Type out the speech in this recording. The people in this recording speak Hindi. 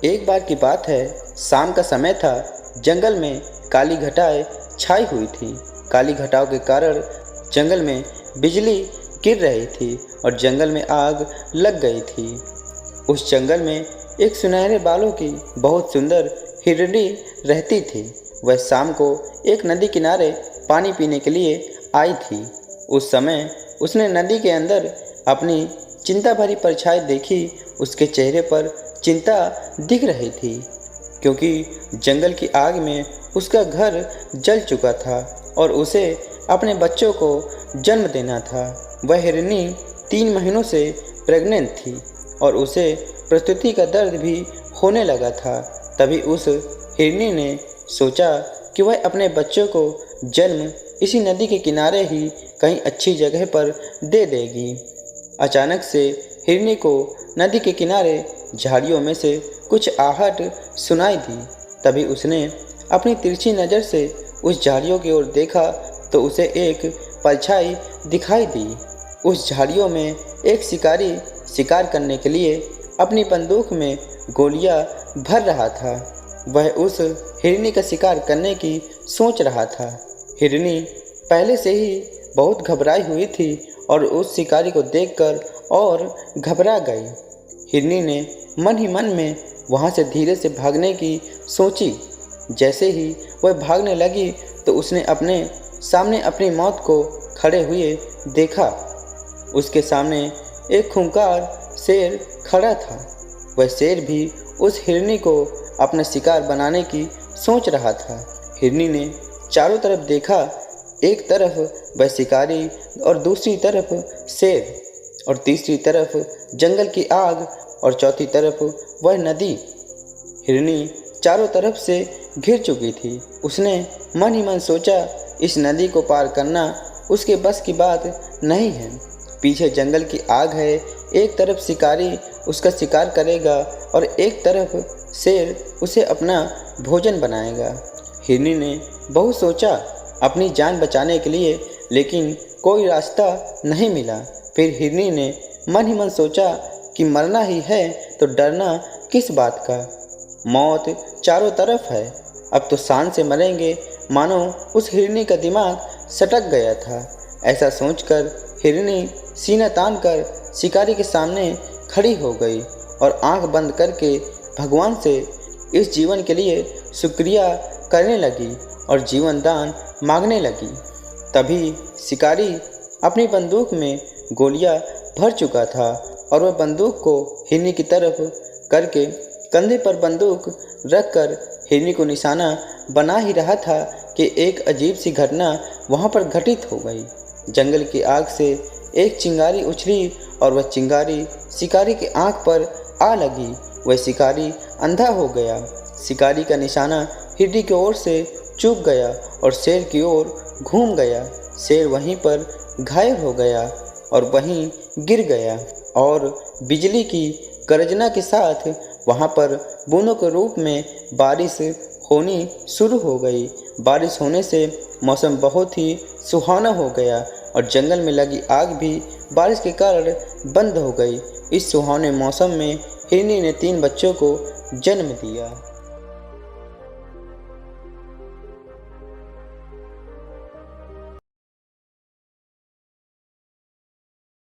एक बार की बात है, शाम का समय था। जंगल में काली घटाएं छाई हुई थी। काली घटाओं के कारण जंगल में बिजली गिर रही थी और जंगल में आग लग गई थी। उस जंगल में एक सुनहरे बालों की बहुत सुंदर हिरनी रहती थी। वह शाम को एक नदी किनारे पानी पीने के लिए आई थी। उस समय उसने नदी के अंदर अपनी चिंता भरी परछाई देखी। उसके चेहरे पर चिंता दिख रही थी, क्योंकि जंगल की आग में उसका घर जल चुका था और उसे अपने बच्चों को जन्म देना था। वह हिरनी 3 महीनों से प्रेग्नेंट थी और उसे प्रसूति का दर्द भी होने लगा था। तभी उस हिरनी ने सोचा कि वह अपने बच्चों को जन्म इसी नदी के किनारे ही कहीं अच्छी जगह पर दे देगी। अचानक से हिरनी को नदी के किनारे झाड़ियों में से कुछ आहट सुनाई दी। तभी उसने अपनी तिरछी नज़र से उस झाड़ियों की ओर देखा तो उसे एक परछाई दिखाई दी। उस झाड़ियों में एक शिकारी शिकार करने के लिए अपनी बंदूक में गोलियां भर रहा था। वह उस हिरनी का शिकार करने की सोच रहा था। हिरनी पहले से ही बहुत घबराई हुई थी और उस शिकारी को देखकर और घबरा गई। हिरनी ने मन ही मन में वहाँ से धीरे से भागने की सोची। जैसे ही वह भागने लगी तो उसने अपने सामने अपनी मौत को खड़े हुए देखा। उसके सामने एक खूंखार शेर खड़ा था। वह शेर भी उस हिरनी को अपना शिकार बनाने की सोच रहा था। हिरनी ने चारों तरफ देखा। एक तरफ वह शिकारी और दूसरी तरफ शेर और तीसरी तरफ जंगल की आग और चौथी तरफ वह नदी। हिरनी चारों तरफ से घिर चुकी थी। उसने मन ही मन सोचा, इस नदी को पार करना उसके बस की बात नहीं है। पीछे जंगल की आग है, एक तरफ शिकारी उसका शिकार करेगा और एक तरफ शेर उसे अपना भोजन बनाएगा। हिरनी ने बहुत सोचा अपनी जान बचाने के लिए, लेकिन कोई रास्ता नहीं मिला। फिर हिरनी ने मन ही मन सोचा कि मरना ही है तो डरना किस बात का। मौत चारों तरफ है, अब तो शान से मरेंगे। मानो उस हिरनी का दिमाग सटक गया था। ऐसा सोचकर हिरनी सीना तान कर शिकारी के सामने खड़ी हो गई और आंख बंद करके भगवान से इस जीवन के लिए शुक्रिया करने लगी और जीवन दान मांगने लगी। तभी शिकारी अपनी बंदूक में गोलियां भर चुका था और वह बंदूक को हिरनी की तरफ करके कंधे पर बंदूक रखकर हिरनी को निशाना बना ही रहा था कि एक अजीब सी घटना वहां पर घटित हो गई। जंगल की आग से एक चिंगारी उछली और वह चिंगारी शिकारी की आंख पर आ लगी। वह शिकारी अंधा हो गया। शिकारी का निशाना हिरनी की ओर से चूक गया और शेर की ओर घूम गया। शेर वहीं पर घायल हो गया और वहीं गिर गया और बिजली की गर्जना के साथ वहां पर बूंदों के रूप में बारिश होनी शुरू हो गई। बारिश होने से मौसम बहुत ही सुहाना हो गया और जंगल में लगी आग भी बारिश के कारण बंद हो गई। इस सुहाने मौसम में हिरनी ने 3 बच्चों को जन्म दिया।